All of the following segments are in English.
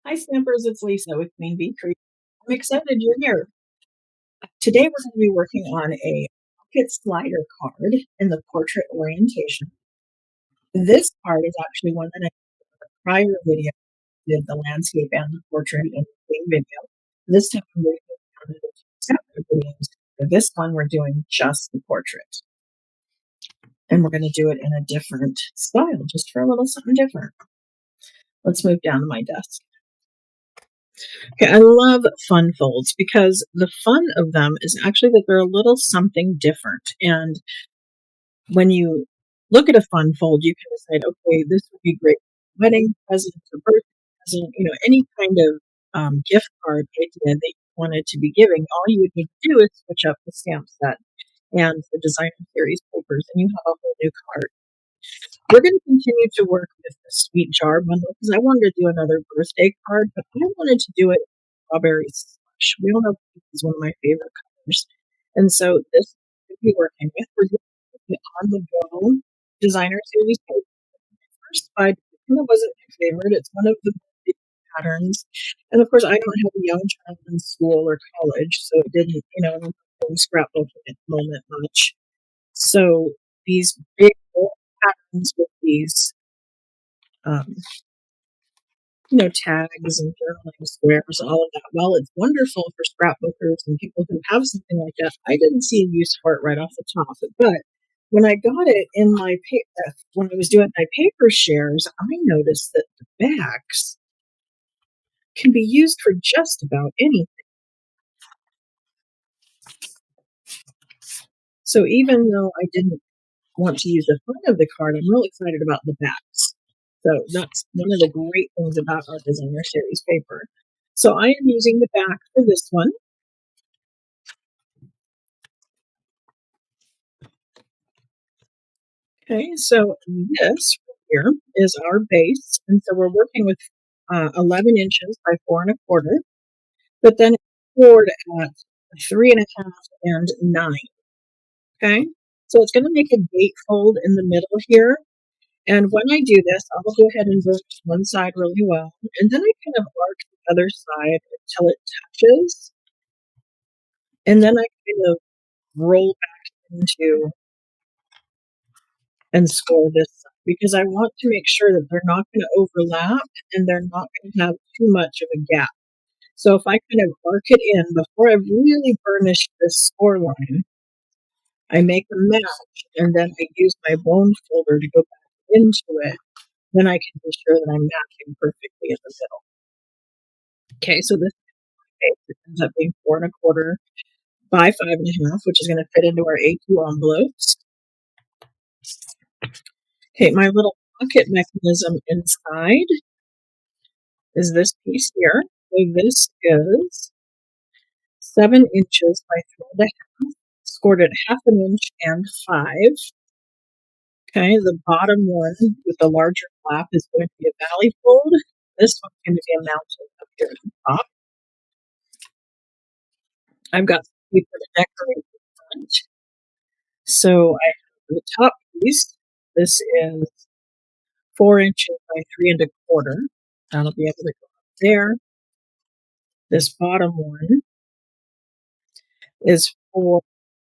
Hi, Snappers. It's Lisa with Queen Bee Creek. I'm excited you're here. Today, we're going to be working on a pocket slider card in the portrait orientation. This card is actually one that I did in the prior video did the landscape and the portrait in the same video. This time, I'm breaking it down into two separate videos. For this one, we're doing just the portrait. And we're going to do it in a different style, just for a little something different. Let's move down to my desk. Okay, I love fun folds because the fun of them is actually that they're a little something different. And when you look at a fun fold, you can decide, okay, this would be great for a wedding present, a birthday present, any kind of gift card idea that you wanted to be giving. All you would need to do is switch up the stamp set and the designer series papers, and you have a whole new card. We're going to continue to work with the sweet jar bundle because I wanted to do another birthday card, but I wanted to do it strawberry slush. We all know pink is one of my favorite colors. And so this we'll be working with. We're doing the on the go designer series paper. My first find it kind of wasn't my favorite. It's one of the big patterns. And of course I don't have a young child in school or college, so it didn't, scrapbooking at the moment much. So these big bold patterns with these tags and journaling squares, all of that. While it's wonderful for scrapbookers and people who have something like that, I didn't see a use for it right off the top. But when I got it in my when I was doing my paper shares, I noticed that the backs can be used for just about anything. So even though I didn't want to use the front of the card, I'm real excited about the backs. So that's one of the great things about our designer series paper. So I am using the back for this one. Okay, so this here is our base, and so we're working with 11 inches by 4 1/4, but then it's scored at 3 1/2 and 9. Okay, so it's going to make a gatefold in the middle here. And when I do this, I'll go ahead and burnish one side really well, and then I kind of arc the other side until it touches, and then I kind of roll back into and score this because I want to make sure that they're not going to overlap and they're not going to have too much of a gap. So if I kind of arc it in before I really burnish this score line, I make a match and then I use my bone folder to go back into it. Then I can be sure that I'm matching perfectly in the middle. Okay, so this ends up being 4 1/4 by 5 1/2, which is going to fit into our A2 envelopes. Okay, my little pocket mechanism inside is this piece here. So this is 7 inches by 3 1/2, scored at 1/2 inch and 5. Okay, the bottom one with the larger flap is going to be a valley fold. This one's going to be a mountain up here at the top. I've got some paper to decorate the front. So I have the top piece. This is 4 inches by 3 1/4. That'll be able to go up there. This bottom one is 4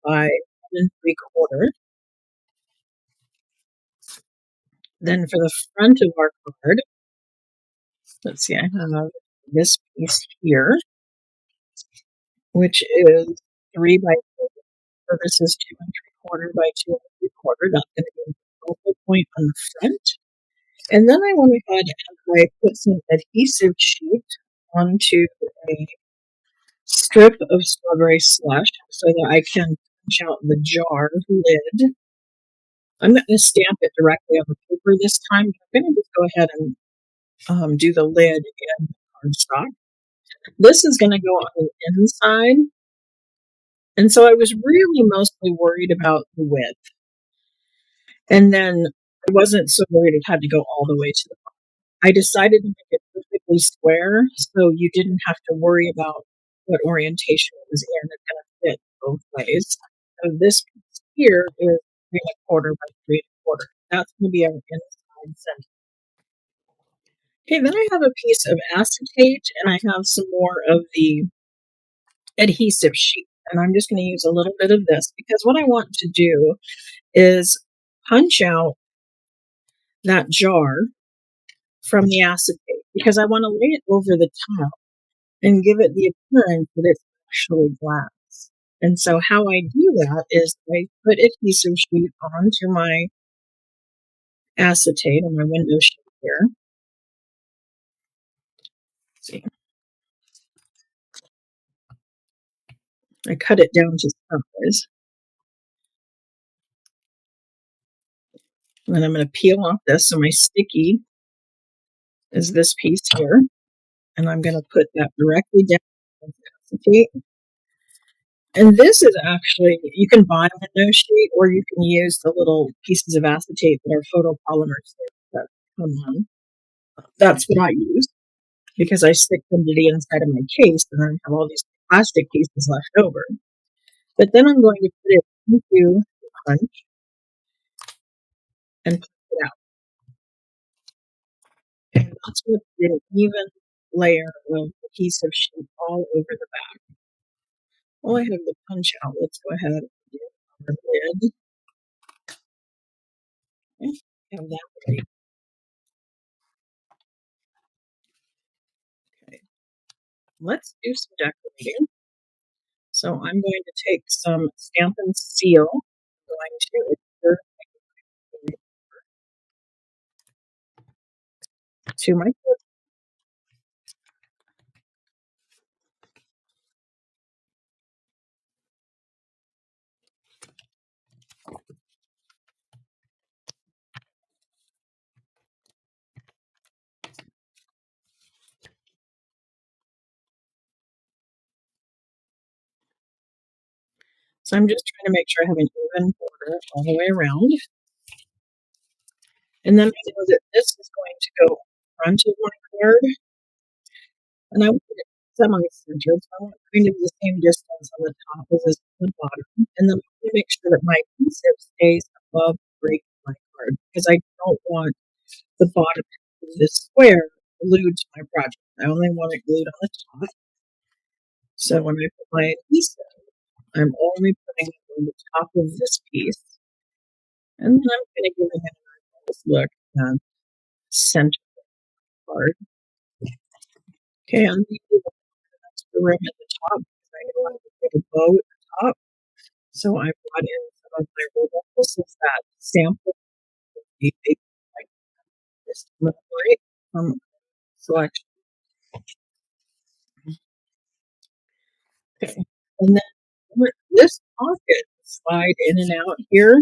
by 1 3/4. Then for the front of our card, let's see, I have this piece here, which is 3 by 4. So this is 2 3/4 by 2 3/4. That's going to be the focal point on the front. And then I went ahead and I put some adhesive sheet onto a strip of strawberry slush so that I can punch out the jar lid. I'm not going to stamp it directly on the paper this time. I'm going to just go ahead and do the lid in cardstock. This is going to go on the inside. And so I was really mostly worried about the width. And then I wasn't so worried it had to go all the way to the bottom. I decided to make it perfectly square so you didn't have to worry about what orientation it was in. It's going to fit both ways. So this piece here is 3 1/4 by 3 1/4. That's going to be our inside center. Okay, then I have a piece of acetate and I have some more of the adhesive sheet. And I'm just going to use a little bit of this because what I want to do is punch out that jar from the acetate because I want to lay it over the top and give it the appearance that it's actually glass. And so how I do that is I put adhesive sheet onto my acetate on my window sheet here. Let's see, I cut it down to size. And then I'm going to peel off this. So my sticky is this piece here. And I'm going to put that directly down on the acetate. And this is actually, you can buy a window sheet or you can use the little pieces of acetate that are photopolymers that come on. That's what I use because I stick them to the inside of my case and then I have all these plastic pieces left over. But then I'm going to put it into the punch and put it out. And that's going to put an even layer of adhesive sheet all over the back. Well, I have the punch out. Let's go ahead and do our lid. Okay, have that ready. Okay, let's do some decorating. So I'm going to take some Stampin' Seal. I'm going to adhere to my foot. So I'm just trying to make sure I have an even border all the way around. And then I know that this is going to go in front of my card. And I want it semi-centered, so I want kind of the same distance on the top as is on the bottom. And then I want to make sure that my adhesive stays above the break of my card because I don't want the bottom of this square glued to my project. I only want it glued on the top. So when I put my adhesive, I'm only putting it on the top of this piece. And then I'm going to give it a nice look and center the card. Okay, I'm going to do the rim at the top because I know I want to put a bow at the top. So I brought in some of my rolled. This is that sample of the big like this light from selection. Okay, and then with this pocket slide in and out here.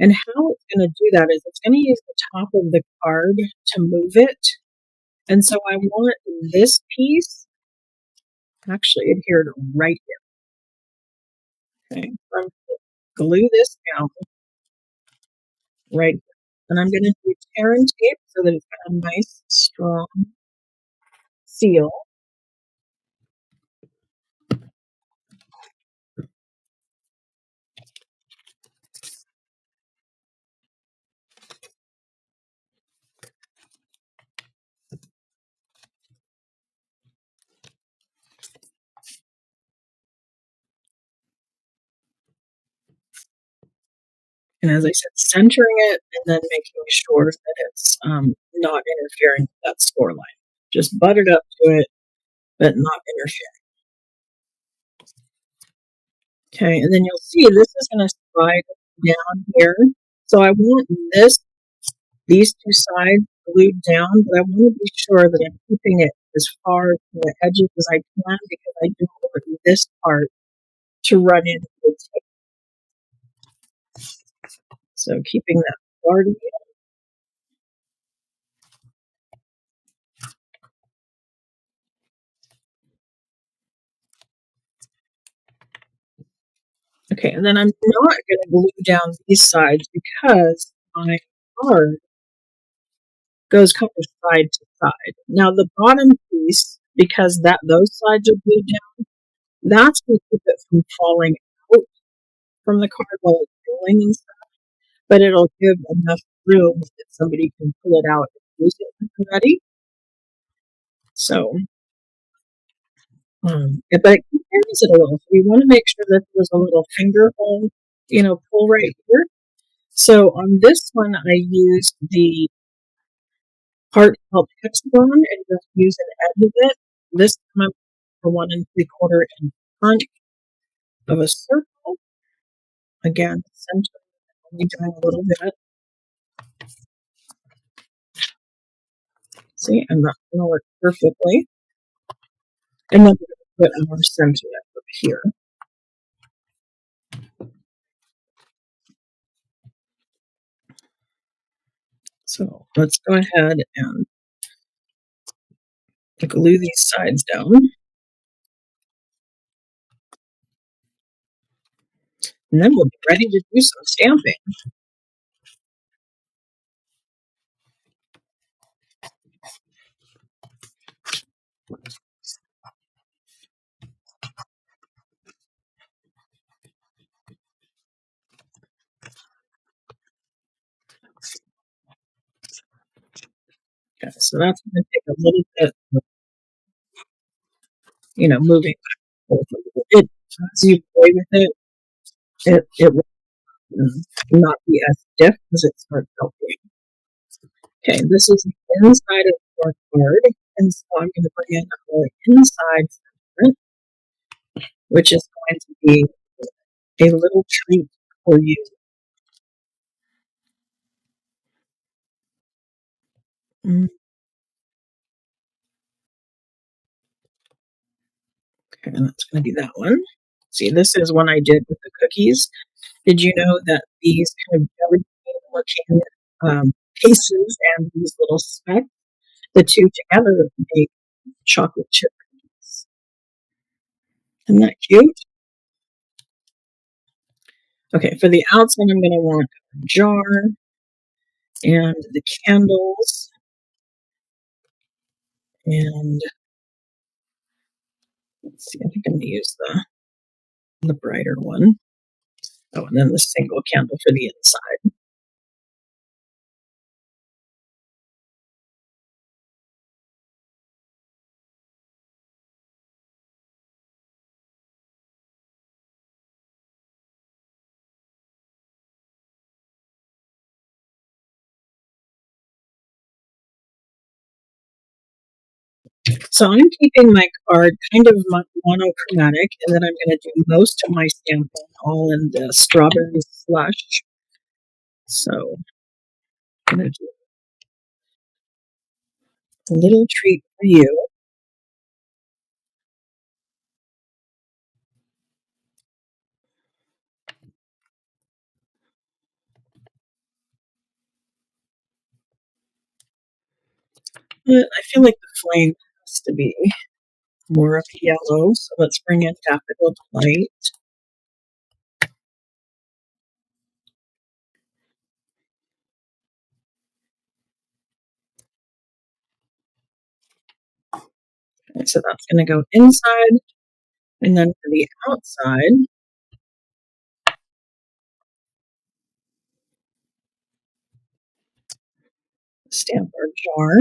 And how it's going to do that is it's going to use the top of the card to move it. And so I want this piece actually adhered right here. Okay, I'm going to glue this down right here. And I'm going to do tear and tape so that it's got a nice, strong seal. And as I said, centering it and then making sure that it's not interfering with that score line. Just butt it up to it, but not interfering. Okay, and then you'll see this is going to slide down here. So I want these two sides glued down, but I want to be sure that I'm keeping it as far from the edges as I can because I don't want this part to run into the tape. So keeping that guarded. Okay, and then I'm not going to glue down these sides because my card goes cover side to side. Now the bottom piece, because those sides are glued down, that's going to keep it from falling out from the card while it's filling and stuff. But it'll give enough room that somebody can pull it out and use it when they're ready. So, but it compares it a little. So you want to make sure that there's a little finger hole, pull right here. So on this one, I used the heartfelt hexagon and just use an edge of it. This time I'm for 1 3/4 in front of a circle. Again, center, only doing a little bit. See, and that's going to work perfectly. And then we're going to put our center up here. So let's go ahead and glue these sides down. And then we'll be ready to do some stamping. Okay, so that's going to take a little bit of, moving back and forth a little bit. As you play with it will not be as stiff as it starts melting. Okay, this is the inside of our card, and so I'm going to bring in our inside sentiment, which is going to be a little treat for you. Okay, and that's going to be that one. See, this is one I did with the cookies. Did you know that these kind of jelly looking cases and these little specks, the two together make chocolate chip cookies? Isn't that cute? Okay, for the outside, I'm going to want a jar and the candles and let's see, I think I'm going to use the brighter one. Oh, and then the single candle for the inside. So I'm keeping my card kind of monochromatic, and then I'm going to do most of my stamping all in the strawberry slush. So I'm going to do a little treat for you. But I feel like the flame has to be more of a yellow, so let's bring in Daffodil Delight. Okay, so that's going to go inside, and then for the outside, stamp our jar.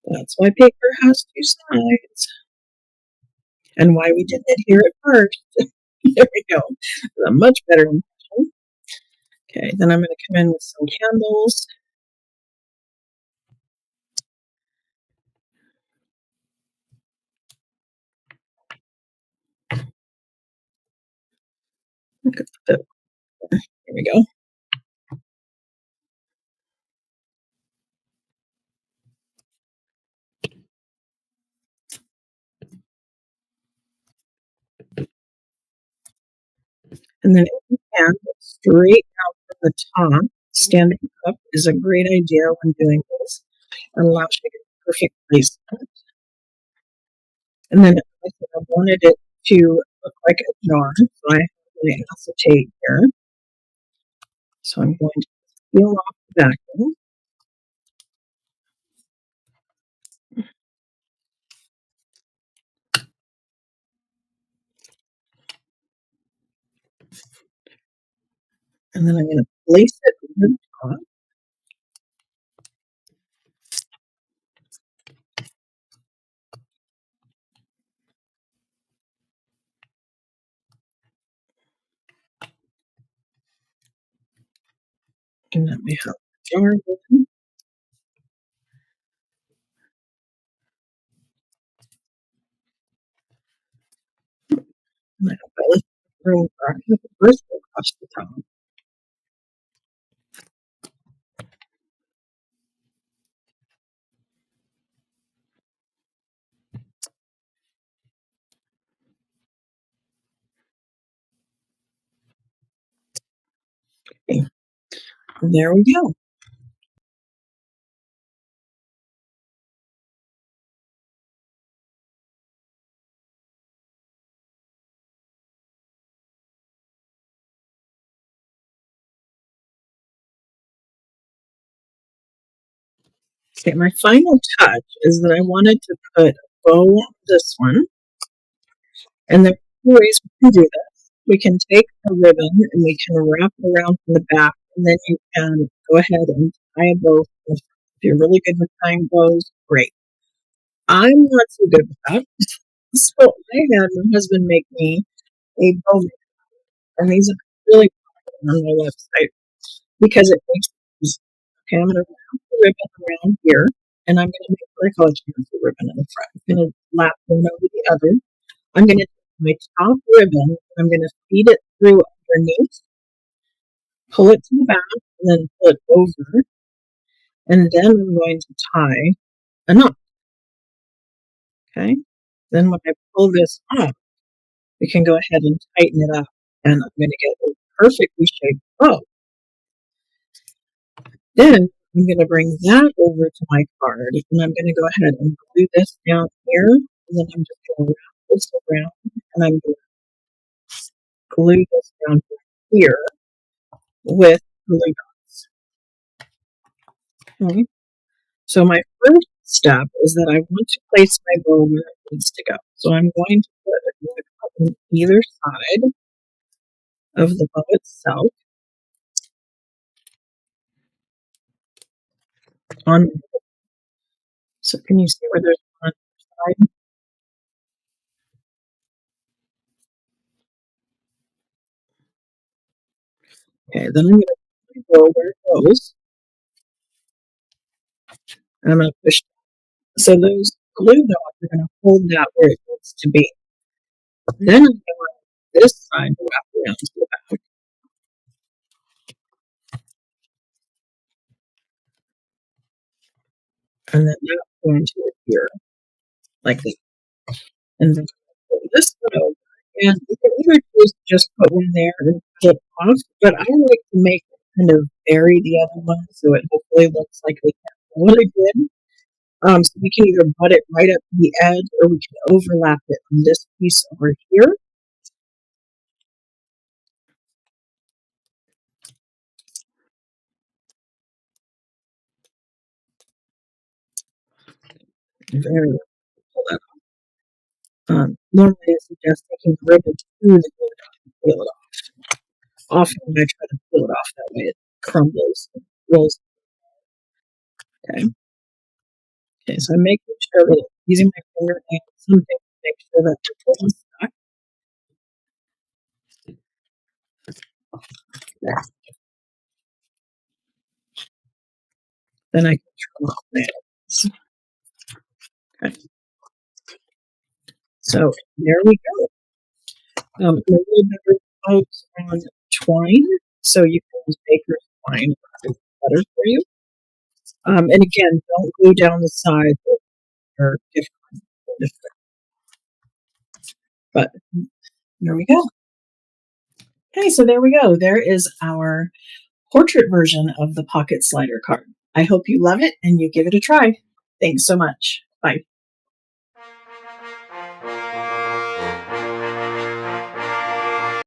That's why paper has two sides, and why we did it here at first. There we go. A much better impression. Okay, then I'm going to come in with some candles. There we go. And then if you can, straight out from the top, standing up is a great idea when doing this. It allows you to get perfect placement. And then I wanted it to look like a jar, so I have my acetate here. So I'm going to peel off the backing. And then I'm going to place it over the top. And then we have the jar open. And I hope I left room for a happy birthday across the top. Okay, there we go. Okay, my final touch is that I wanted to put a bow on this one. And there are two ways we can do this. We can take a ribbon and we can wrap it around from the back, and then you can go ahead and tie a bow. If you're really good with tying bows, great. I'm not so good with that. So I had my husband make me a bow maker, and these are really popular on my website because it makes it easy. Okay, I'm going to wrap the ribbon around here, and I'm going to make what I call a cancer ribbon in the front. I'm going to lap one over the other. I'm going to take my top ribbon, I'm going to feed it through underneath, pull it to the back, and then pull it over, and then I'm going to tie a knot. Okay? Then when I pull this up, we can go ahead and tighten it up, and I'm going to get a perfectly shaped bow. Then I'm going to bring that over to my card, and I'm going to go ahead and glue this down here, and then I'm just going to wrap this around, and I'm going to glue this down here with glue dots. Okay. So my first step is that I want to place my bow where it needs to go. So I'm going to put a glue dot on either side of the bow itself. On so can you see where there's one on each side? Okay, then I'm going to put my bow where it goes, and I'm going to push. So those glue dots are going to hold that where it needs to be. Then I'm going to want this side to wrap around to the back, and then that's going to adhere like this. And then pull this one over. And you can either choose to just put one there and clip off, but I like to make it kind of bury the other one so it hopefully looks like we can pull it again. So we can either butt it right up to the edge or we can overlap it on this piece over here. Very well. Pull that off. Normally I suggest taking the ribbon to the glue dot and peel it off. Often when I try to peel it off that way, it crumbles and rolls. Okay. Okay, so I'm making sure that using my finger and something to make sure that the glue is stuck. There. Then I can turn off my edges. Okay. So there we go. A little bit of oats on twine, so you can use baker's twine. It's better for you. And again, don't glue down the sides or different. But there we go. Okay, so there we go. There is our portrait version of the pocket slider card. I hope you love it and you give it a try. Thanks so much. Bye.